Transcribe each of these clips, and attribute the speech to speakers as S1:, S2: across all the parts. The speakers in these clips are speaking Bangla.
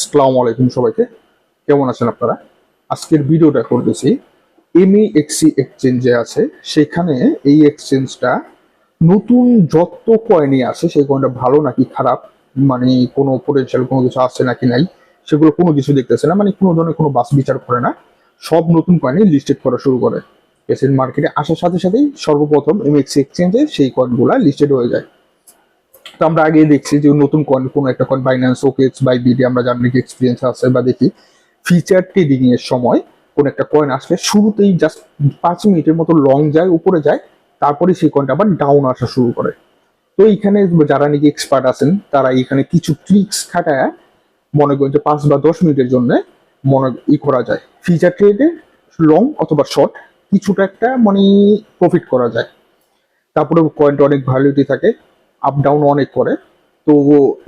S1: আসসালামু আলাইকুম সবাইকে, কেমন আছেন আপনারা? আজকের ভিডিওটা করতেছি এমইএক্সি এক্সচেঞ্জে আছে, সেখানে এই এক্সচেঞ্জটা নতুন যত কয়েনই আছে সেই কয়েনটা ভালো নাকি খারাপ, মানে কোনো পোটেনশিয়াল কোনো কিছু আছে নাকি নাই, সেগুলো কোনো কিছু দেখতেছে না, মানে কোনো ধরনের কোনো বাস বিচার করে না। সব নতুন কয়েনই লিস্টেড করা শুরু করে। এসএন মার্কেটে আসার সাথে সাথেই সর্বপ্রথম এমএক্সি এক্সচেঞ্জে সেই কয়েনগুলো লিস্টেড হয়ে যায়। তো আমরা আগে দেখছি যে নতুন কয়েন কোনো একটা কয়েন বাইন্যান্স, ওকেএক্স, বাইবিডি, আমরা যার নাকি এক্সপিরিয়েন্স আছে বা দেখি ফিচার ট্রেডিং এর সময় কোন একটা কয়েন আসলে শুরুতেই জাস্ট 5 মিনিটের মতো লং যায়, উপরে যায়, তারপরে সেই কয়েনটা আবার ডাউন আসা শুরু করে। তো এইখানে যারা নাকি এক্সপার্ট আছেন তারা এখানে কিছু ট্রিক্স খাটায় মনে করেন যে 5 বা 10 মিনিটের জন্য করা যায়, ফিচার ট্রেডে লং অথবা শর্ট কিছুটা একটা মানে প্রফিট করা যায়। তারপরে কয়েনটা অনেক ভ্যালিডিটি থাকে, আপ ডাউন অনেক করে। তো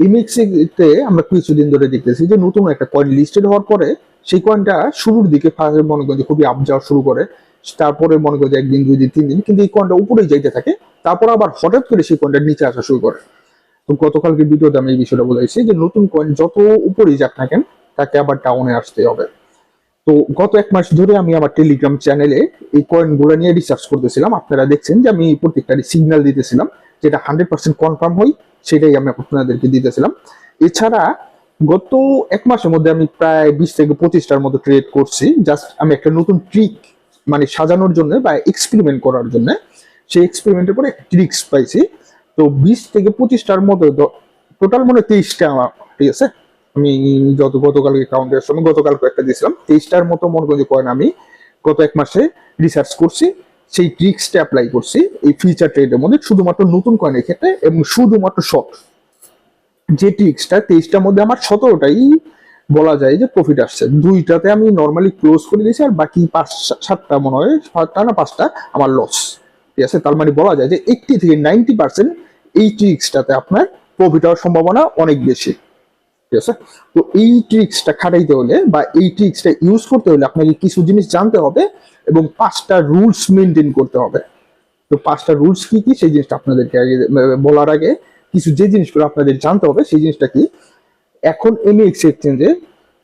S1: ইমিক্সিতে আমরা কিছুদিন ধরে দেখতেছি যে নতুন একটা কয়েন লিস্টেড হওয়ার পরে সেই কয়েনটা শুরুর দিকে মনে করেন যে খুবই আপ যাওয়া শুরু করে, তারপরে মনে করেন যে 1 দিন 2 দিন 3 দিন কিন্তু এই কয়েনটা উপরেই যাইতে থাকে, তারপর আবার হঠাৎ করে সেই কয়েনটা নিচে আসা শুরু করে। তো গতকালকে ভিডিওতে আমি এই বিষয়টা বলেছি যে নতুন কয়েন যত উপরেই যাক না কেন তাকে আবার ডাউনে আসতে হবে। তো গত 1 মাস ধরে আমি আমার টেলিগ্রাম চ্যানেলে এই কয়েনগুলো নিয়ে রিসার্চ করতেছিলাম। আপনারা দেখছেন যে আমি প্রত্যেকটারই সিগন্যাল দিতেছিলাম, যেটা 100% কনফার্ম হই সেটাই আমি আপনাদেরকে দিতেছিলাম। এছাড়া গত 1 মাসের মধ্যে আমি প্রায় 20 থেকে 25টার মতো ট্রেড করছি, জাস্ট আমি একটা নতুন ট্রিক মানে সাজানোর জন্য বা এক্সপেরিমেন্ট করার জন্য। সেই এক্সপেরিমেন্টের পরে ট্রিক্স পাইছি। তো 20 থেকে 25টার মতো টোটাল মনে 23টা, ঠিক আছে। আমি গতকালকে কাউন্টের সময় গতকালকে একটা দিয়েছিলাম, 23টার মতো মনে করি কয়েন আমি গত 1 মাসে রিসার্চ করছি, সেই ট্রিক্সটা অ্যাপ্লাই করছি এই ফিচার ট্রেডের মধ্যে শুধুমাত্র নতুন কয়েনের ক্ষেত্রে এবং শুধুমাত্র শর্ট। যে ট্রিক্সটা 23টার মধ্যে আমার 17টাই বলা যায় যে প্রফিট আসছে, 2টাতে আমি নর্মালি ক্লোজ করে দিয়েছি, আর বাকি 5-7টা মনে হয় 7টা না 5টা আমার লস, ঠিক আছে। তার মানে বলা যায় যে 80 থেকে 90% এই ট্রিক্সটাতে আপনার প্রফিট হওয়ার সম্ভাবনা অনেক বেশি, ঠিক আছে। তো এই ট্রিক্সটা খাটাইতে হলে বা এই ট্রিক্সটা ইউজ করতে হলে আপনাকে কিছু জিনিস জানতে হবে এবং 5টা রুলস মেনটেন করতে হবে। তো 5টা রুলস কি কি সেই জিনিসটা আপনাদেরকে আগে বলার আগে কিছু যে জিনিসগুলো আপনাদের জানতে হবে সেই জিনিসটা কি, এখন এমএক্স এক্সচেঞ্জে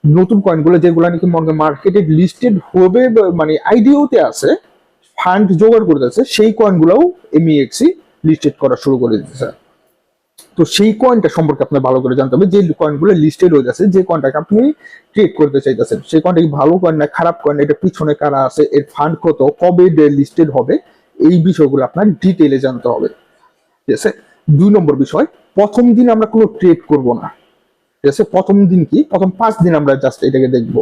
S1: নতুন কয়েনগুলো যেগুলো নাকি মার্কেটে লিস্টেড হবে মানে আইডিওতে আছে, ফান্ড জোগাড় করতেছে, সেই কয়েনগুলোও এমএক্সি লিস্টেড করা শুরু করে দিতেছে। তো সেই কয়েনটা সম্পর্কে আপনার ভালো করে জানতে হবে, যে কয়েনগুলো লিস্টেড হয়ে যাচ্ছে, যে কয়েনটাকে আপনি ট্রেড করতে চাইতেছেন সেই কয়েনটা কি ভালো কয়েন না খারাপ কয়েন, এটা পিছনে কারা আছে, এর ফান্ড কত, কবে লিস্টেড হবে, এই বিষয়গুলো আপনার ডিটেইলে জানতে হবে, ঠিক আছে। 2 নম্বর বিষয়, প্রথম দিন আমরা কোনো ট্রেড করব না, ঠিক আছে। প্রথম দিন কি, প্রথম 5 দিন আমরা জাস্ট এটাকে দেখবো।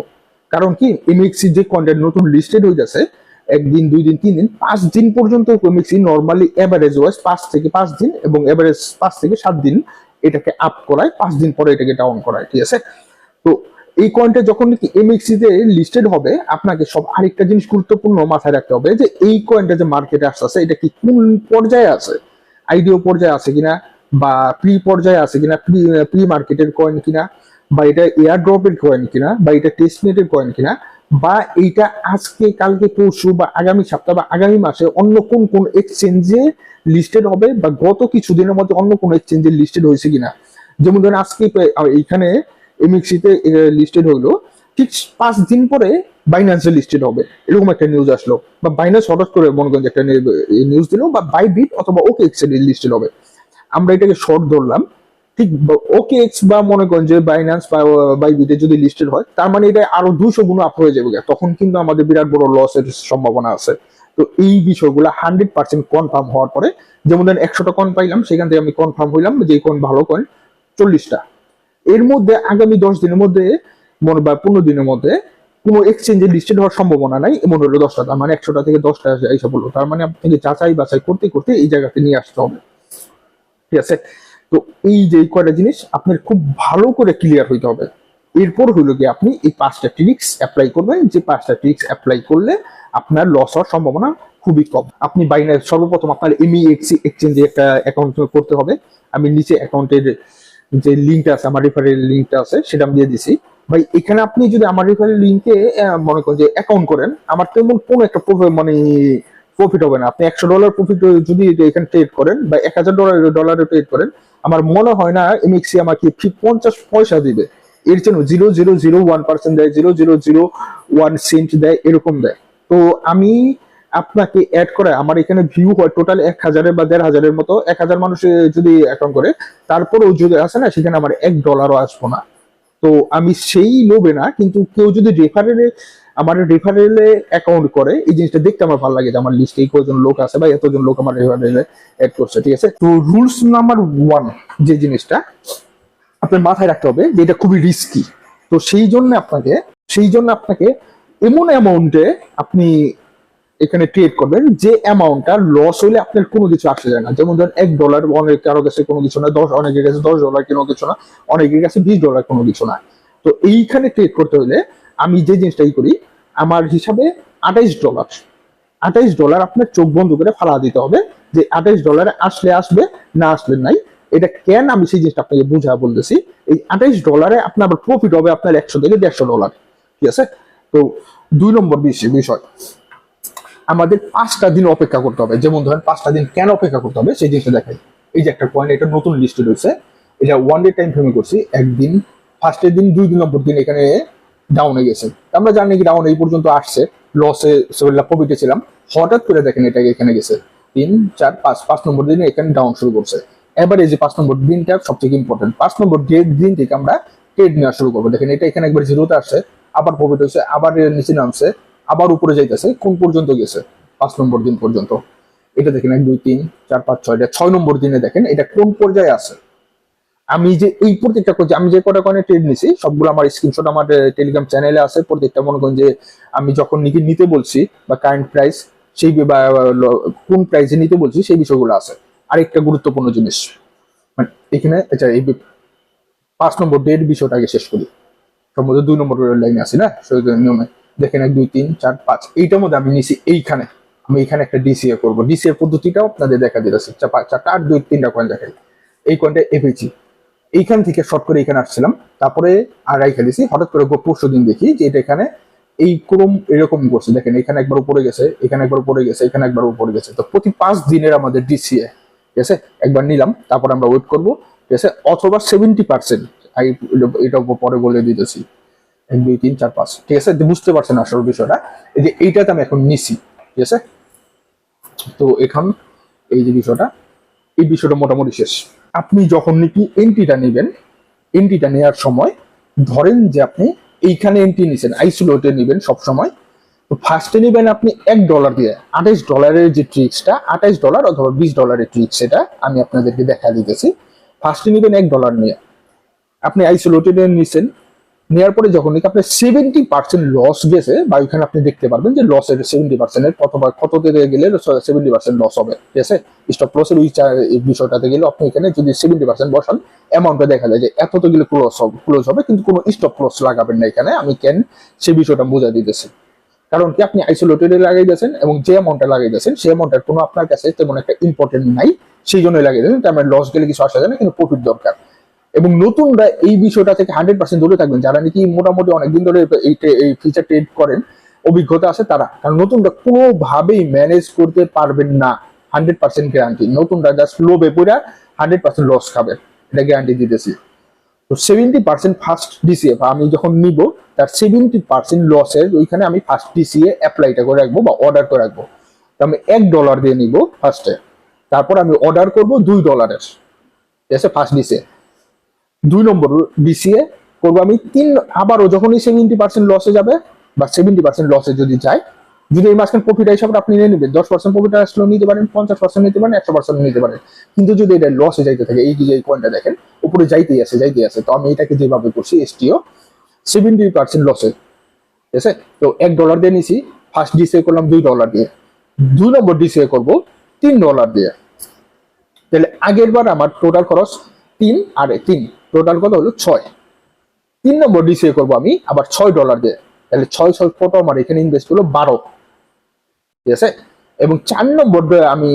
S1: কারণ কি, এমএক্সি যে কয়েনটা নতুন লিস্টেড হয়ে যাচ্ছে 1 দিন 2 দিন 3 দিন 5 দিন পর্যন্ত এমএক্সি নর্মালি এভারেজ ওয়াইজ 5 থেকে 5 দিন এবং এভারেজ 5 থেকে 7 দিন এটাকে আপ করায়, 5 দিন পরে এটাকে ডাউন করায়, ঠিক আছে। তো এই কয়েনটা যখন নাকি এমএক্সি তে লিস্টেড হবে, আপনাকে সব আরেকটা জিনিস গুরুত্বপূর্ণ মাথায় রাখতে হবে যে এই কয়েনটা যে মার্কেটে আসছে এটা কি কোন পর্যায়ে আছে, আইডিও পর্যায়ে আছে কিনা, বা প্রি পর্যায়ে আছে কিনা, প্রি মার্কেটের কয়েন কিনা, বা এটা এয়ার ড্রপের কয়েন কিনা, বা এটা টেস্টনেটের কয়েন কিনা, বা এইটা আজকে কালকে পরশু বা আগামী সপ্তাহ বা আগামী মাসে অন্য কোন কোন এক্সচেঞ্জে লিস্টেড হবে, বা গত কিছুদিনের মধ্যে অন্য কোন এক্সচেঞ্জে লিস্টেড হয়েছে কিনা। যেমন ধরেন আজকে এইখানে এমএক্সি তে লিস্টেড হইলো, ঠিক 5 দিন পরে বাইন্যান্সে লিস্টেড হবে, এরকম একটা নিউজ আসলো, বা বাইন্যান্স হঠাৎ করে মনে করেন একটা নিউজ দিল, বা বাইবিট অথবা ওকে এক্সচেঞ্জে লিস্টেড হবে, আমরা এটাকে শর্ট ধরলাম। ঠিক ওকে এক্স বা মনে করেন যে বাইন্যান্স বা বাইবিটে যদি লিস্টেড হয়, তার মানে এটা আরো 200 গুণ আপ হয়ে যাবে, তখন কিন্তু আমাদের বিরাট বড় লসের সম্ভাবনা আছে। তো এই বিষয়গুলো 100% কনফার্ম হওয়ার পরে, যেমন ধরেন 100টা কয়েন পাইলাম, সেখান থেকে আমি কনফার্ম হইলাম যে কোন ভালো কয়েন 40টা, এর মধ্যে আগামী 10 দিনের মধ্যে মনে বা 15 দিনের মধ্যে কোনো এক্সচেঞ্জে লিস্টেড হওয়ার সম্ভাবনা নাই, এমন হলো 10টা, তার মানে 100টা থেকে 10টা এইসব বললো, তার মানে আপনাকে যাচাই বাছাই করতে করতে এই জায়গাতে নিয়ে আসতে হবে, ঠিক আছে। তো এই যে কয়টা জিনিস আপনার খুব ভালো করে ক্লিয়ার হইতে হবে। এরপর হইলো কি, আপনি এই 5টা ট্রিক্স অ্যাপ্লাই করবেন, যে 5টা ট্রিক্স অ্যাপ্লাই করলে আপনার লস হওয়ার সম্ভাবনা খুবই কম। আপনি বাইনারি সর্বপ্রথম আপনার এমইএক্সি এক্সচেঞ্জে একটা অ্যাকাউন্ট করতে হবে। আমি নিচে অ্যাকাউন্টের যে লিঙ্কটা আছে, আমার রেফারেল লিঙ্কটা আছে, সেটা আমি দিয়ে দিছি ভাই। এখানে আপনি যদি আমার রেফারেল লিঙ্কে মনে করেন যে অ্যাকাউন্ট করেন, আমার তেমন কোনো একটা মানে প্রফিট হবে না। আপনি $100 প্রফিট যদি এখানে ট্রেড করেন বা $1000 ট্রেড করেন, আমার মনে হয় না এমএক্সি আমাকে 50 পয়সা দিবে এর জন্য 0.001% দেয়, 0.001 সেন্ট দেয়, এরকম দেয়। তো আমি আপনাকে অ্যাড করে আমার এখানে ভিউ হয় টোটাল 1000 বা 1500 মতো, 1000 মানুষ যদি অ্যাকাউন্ট করে, তারপরেও যদি আসে না সেখানে আমার $1 আসবো না। তো আমি সেই লোভে না, কিন্তু কেউ যদি আমার রেফারেলে অ্যাকাউন্ট করে, এই জিনিসটা দেখতে আমার ভালো লাগে যে আমার লিস্টে এই কয়জন লোক আছে বা এতজন লোক আমার রেফারেলে অ্যাড করছে, ঠিক আছে। তো রুলস নাম্বার 1 যে জিনিসটা আপনার মাথায় রাখতে হবে যে এটা খুবই রিস্কি। তো সেই জন্য আপনাকে এমন অ্যামাউন্টে আপনি এখানে ট্রেড করবেন যে অ্যামাউন্টটা লস হলে আপনার কোনো কিছু আসে যায় না। যেমন ধরেন $1 অনেক কারো কাছে কোনো কিছু না, অনেকের কাছে $10 কোনো কিছু না, অনেকের কাছে $20 কোনো কিছু না। তো এইখানে ট্রেড করতে হলে আমি যে জিনিসটাই করি, আমার হিসাবে $28, $28 আপনার চোখ বন্ধ করে ফালা দিতে হবে, যে $28 আসলে আসবে, না আসলে নাই। এটা কেন আমি সেই জিনিসটা আপনাকে বুঝা বলতেছি। এই $28 আপনার প্রফিট হবে আপনার $100 থেকে $150, ঠিক আছে। তো 2 নম্বর বিষয়, আমাদের 5টা দিন অপেক্ষা করতে হবে। যেমন ধরেন 5টা দিন কেন অপেক্ষা করতে হবে সেই জিনিসটা দেখাই। এই যে একটা কয়েন, এটা নতুন লিস্টে রয়েছে, এটা 1 ডে টাইম ফ্রেমে করছি। একদিন, ফার্স্টের দিন, 2 নম্বর দিন এখানে ডাউনে গেছে। আমরা জানি কি ডাউন এই পর্যন্ত আসছে, লসে প্রফিটে ছিলাম, হঠাৎ করে দেখেন এটাকে এখানে গেছে 3, 4, 5 নম্বর দিনে এখানে ডাউন শুরু করছে। এবার এই যে 5 নম্বর দিনটা সবথেকে ইম্পর্টেন্ট। 5 নম্বর দিন থেকে আমরা ট্রেড নেওয়া শুরু করবো। দেখেন এটা এখানে একবার জিরোতে আসছে, আবার প্রফিট হয়েছে, আবার নিচে নামছে, আবার উপরে যাইতেছে, কোন পর্যন্ত গেছে? 5 নম্বর দিন পর্যন্ত। এটা দেখেন 1, 2, 3, 4, 5, 6, 6 নম্বর দিনে দেখেন এটা কোন পর্যায়ে আছে। আমি যে এই প্রত্যেকটা করছি, আমি যে কটা কয়েনে ট্রেড নিছি সবগুলো আমার স্ক্রিনশট আমার টেলিগ্রাম চ্যানেলে আছে। প্রত্যেকটা মনে করেন যে আমি যখন নিতে বলছি বা কারেন্ট প্রাইস সেই বা কোন প্রাইসে নিতে বলছি সেই বিষয়গুলো আছে। আরেকটা গুরুত্বপূর্ণ জিনিস, মানে এখানে আচ্ছা, এই 5 নম্বর ডেট বিষয়টা আগে শেষ করি। সম্ভবত 2 নম্বর লাইনে আছি না নিয়মে। দেখেন 1, 2, 3, 4, 5 এইটার মধ্যে আমি নিছি এইখানে, আমি এখানে একটা ডিসিএ করবো। ডিসিএ পদ্ধতিটাও আপনাদের দেখা দিতেছে। 4টা 8, 2, 3টা কয়েন দেখাই। এই কয়েনটা এফএইচি, এইখান থেকে শর্ট করে এখানে আসছিলাম, তারপরে আড়াই খেলেছি। হঠাৎ করে পরশু দিন দেখি যে এটা এখানে এই ক্রম এরকম করছে। দেখেন এখানে একবার উপরে গেছে, এখানে একবার উপরে গেছে, এখানে একবার উপরে গেছে। তো প্রতি 5 দিনের আমাদের ডিসিএ, ঠিক আছে। একবার নিলাম, তারপর আমরা ওয়েট করবো, ঠিক আছে। অথবা 70%, এটা পরে বলে দিতেছি। 1, 2, 3, 4, 5, ঠিক আছে। বুঝতে পারছেন আসল বিষয়টা। এই যে এইটাতে আমি এখন নিছি, ঠিক আছে। তো এখন এই যে বিষয়টা, এই বিষয়টা মোটামুটি শেষ। আপনি যখন নাকি এন্ট্রিটা নেবেন, এন্ট্রিটা নেওয়ার সময় ধরেন যে আপনি এইখানে এন্ট্রি নিছেন, আইসোলেটে নেবেন সবসময়। তো ফার্স্টে নেবেন আপনি $1 দিয়ে। $28 যে ট্রিক্সটা, $28 অথবা $20 ট্রিক্স, সেটা আমি আপনাদেরকে দেখা দিতেছি। ফার্স্টে নেবেন $1 নিয়ে, আপনি আইসোলেটেড নিছেন। নেওয়ার পরে যখন নাকি আপনার 70% লস গেছে, বা ওইখানে আপনি দেখতে পারবেন যে লসের 70% কততে গেলে 70% লস হবে, ঠিক আছে। স্টপ লসের ওই বিষয়টাতে গেলে আপনি এখানে যদি 70% বসান, অ্যামাউন্টটা দেখা যায় যে এততে গেলে ক্লোজ হবে, কিন্তু কোনো স্টপ লস লাগাবেন না এখানে। আমি কেন সেই বিষয়টা বোঝা দিতেছি। কারণ কি, আপনি আইসোলেটেডে লাগাই দিয়েছেন এবং যে অ্যামাউন্টটা লাগাই দিয়েছেন সেই অ্যামাউন্টের কোনো আপনার কাছে তেমন একটা ইম্পর্টেন্ট নাই, সেই জন্যই লাগিয়ে দিয়েছেন। তার মানে লস গেলে কিছু আসা যায় না, কিন্তু প্রফিট দরকার। এবং নতুনরা এই বিষয়টা থেকে 100% দূরে থাকবেন। যারা নাকি মোটামুটি অনেকদিন ধরে এই ফিচার ট্রেড করেন, অভিজ্ঞতা আছে তারা। কারণ নতুনরা কোনোভাবেই ম্যানেজ করতে পারবেন না, 100% গ্যারান্টি। নতুনরা জাস্ট লোভে পড়ে 100% লস খাবে, এটা গ্যারান্টি দিতেছি। তো 70% ফার্স্ট ডিসিএ আমি যখন নিব, তার 70% লসের ওইখানে আমি ফার্স্ট ডিসিএ অ্যাপ্লাইটা করে রাখবো বা অর্ডার করে রাখবো। তো আমি $1 দিয়ে নিব ফার্স্টে, তারপর আমি অর্ডার করবো $2, ঠিক আছে। ফার্স্ট ডিসিএ 2 নম্বর ডিসিএ করবো আমি আবারও যখনই 70% লসে যাবে বা 70% লসে যদি যায়, যদি এই মাঝখানে প্রফিট হিসাবে আপনি নিয়ে নেবেন, 10% প্রফিট আসলেও নিতে পারেন, 50% নিতে পারেন, 100% নিতে পারেন। কিন্তু যদি এটা লসে যাইতে থাকে, এই যে কয়েনটা দেখেন উপরে যাইতেই আছে, তো আমি এটাকে যেভাবে করছি এসটিও 70% লসে, ঠিক আছে। তো $1 দিয়ে নিছি, ফার্স্ট ডিসিএ করলাম $2 দিয়ে, 2 নম্বর ডিসিএ করবো $3 দিয়ে। তাহলে আগের বার আমার টোটাল খরচ 3 আর 3, টোটাল কত হলো 6। 3 নম্বর ডিসিএ করবো আমি আবার $6 দিয়ে, তাহলে 6 কত আমার এখানে ইনভেস্ট হলো 12, ঠিক আছে। এবং 4 নম্বর আমি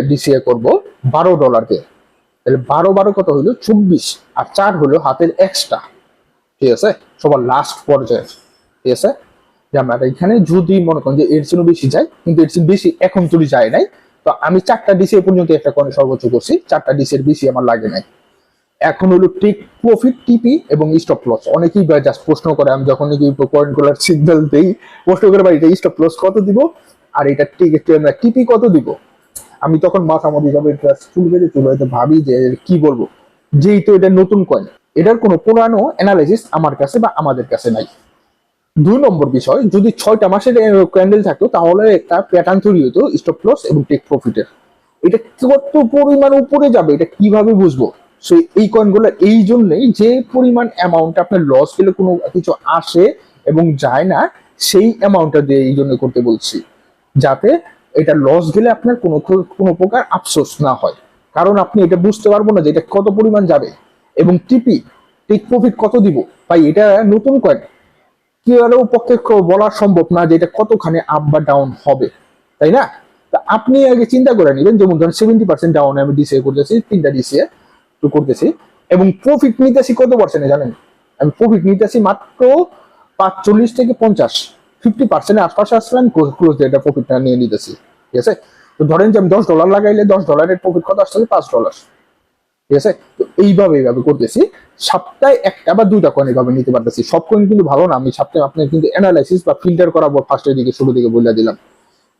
S1: ডিসিএ করবো $12 দিয়ে, তাহলে 12 কত হলো 24, আর 4 হলো হাতের এক্সট্রা, ঠিক আছে। সবার লাস্ট পর্যায়ে, ঠিক আছে। যে আমরা এখানে যদি মনে করেন যে এর জন্য বেশি যায়, কিন্তু এর বেশি এখন চলে যায় নাই, তো আমি 4টা ডিসিএ পর্যন্ত একটা কয়েন সর্বোচ্চ করছি, 4টা ডিসিএর বেশি আমার লাগে নাই, এখন হলো টেক প্রফিট, টিপি এবং স্টপ লস। অনেকেই জাস্ট প্রশ্ন করে, আমি যখন নাকি পয়েন্ট গুলার সিগন্যাল দেই প্রশ্ন করে ভাই এটা স্টপ লস কত দিব আর এটা টিপি কত দিব। আমি তখন মাথা মধ্যে যাবে চুল বেঁধে ভাবি যে কি বলবো, যেহেতু এটা নতুন কয়েন, এটার কোনো পুরানো অ্যানালাইসিস আমার কাছে বা আমাদের কাছে নাই। 2 নম্বর বিষয়, যদি 6টা মাসের ক্যান্ডেল থাকতো তাহলে একটা প্যাটার্ন তৈরি হতো স্টপ লস এবং টেক প্রফিটের। এটা কত পরিমাণ উপরে যাবে এটা কিভাবে বুঝবো? সেই এই কয়েনগুলো এই জন্যই যে পরিমাণ অ্যামাউন্ট আপনার লস গেলে কোনো কিছু আসে এবং যায় না, সেই অ্যামাউন্টটা দিয়ে এই জন্য করতে বলছি, যাতে এটা লস গেলে আপনার কোনো প্রকার আফসোস না হয়। কারণ আপনি এটা বুঝতে পারবো না যে এটা কত পরিমাণ যাবে। এবং টিপি, টেক প্রফিট কত দিব ভাই, এটা নতুন কয়েন, কি আরও পক্ষে বলা সম্ভব না যে এটা কতখানি আপ বা ডাউন হবে, তাই না? তা আপনি আগে চিন্তা করে নেবেন, যেমন ধরেন 70% ডাউন আমি ডিসিএ করতেছি, 3টা ডিসিএ তো করতেছি, এবং প্রফিট নিতেছি কত পার্সেন্টে জানেন? আমি প্রফিট নিতেছি মাত্র 45 থেকে 50, 50% আশপাশে আসলে আমি ক্লোজ দিয়ে এটা প্রফিটটা নিয়ে নিতেছি। ঠিক আছে, তো ধরেন যে আমি $10 লাগাইলে $10 প্রফিট কত আসছে? $5। ঠিক আছে, তো এইভাবে করতেছি। সপ্তাহে 1টা বা 2টা কয়েন এইভাবে নিতে পারতেছি। সব কয়েন কিন্তু ভালো না, আমি সপ্তাহে আপনার কিন্তু অ্যানালাইসিস বা ফিল্টার করাবো ফার্স্টের দিকে, শুরু দিকে বলে দিলাম।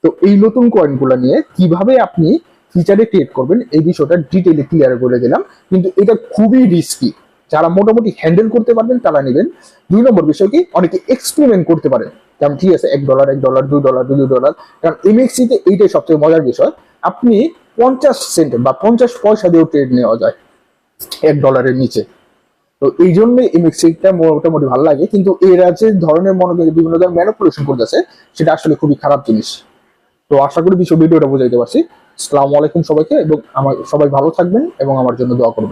S1: তো এই নতুন কয়েনগুলো নিয়ে কিভাবে আপনি ফিচারে ট্রেড করবেন এই বিষয়টা ডিটেইলে ক্লিয়ার করে দিলাম। কিন্তু এটা খুবই রিস্কি, যারা মোটামুটি হ্যান্ডেল করতে পারবেন তারা নেবেন। 2 নম্বর বিষয় কি, অনেকে এক্সপেরিমেন্ট করতে পারেন, যেমন ঠিক আছে $1, $1, $2, কারণ এমএক্সি তে এইটাই সবচেয়ে মজার বিষয়, আপনি 50 সেন্ট বা 50 পয়সা দিয়েও ট্রেড নেওয়া যায় $1 নিচে। তো এই জন্য এমএক্সিটা মোটামুটি ভালো লাগে, কিন্তু এরা যে ধরনের মনে করি বিভিন্ন ধরনের ম্যানিপুলেশন করতেছে সেটা আসলে খুবই খারাপ জিনিস। তো আশা করি ভিডিওটা বোঝাইতে পারছি। আসসালামু আলাইকুম সবাইকে, এবং আমার সবাই ভালো থাকবেন এবং আমার জন্য দোয়া করবেন।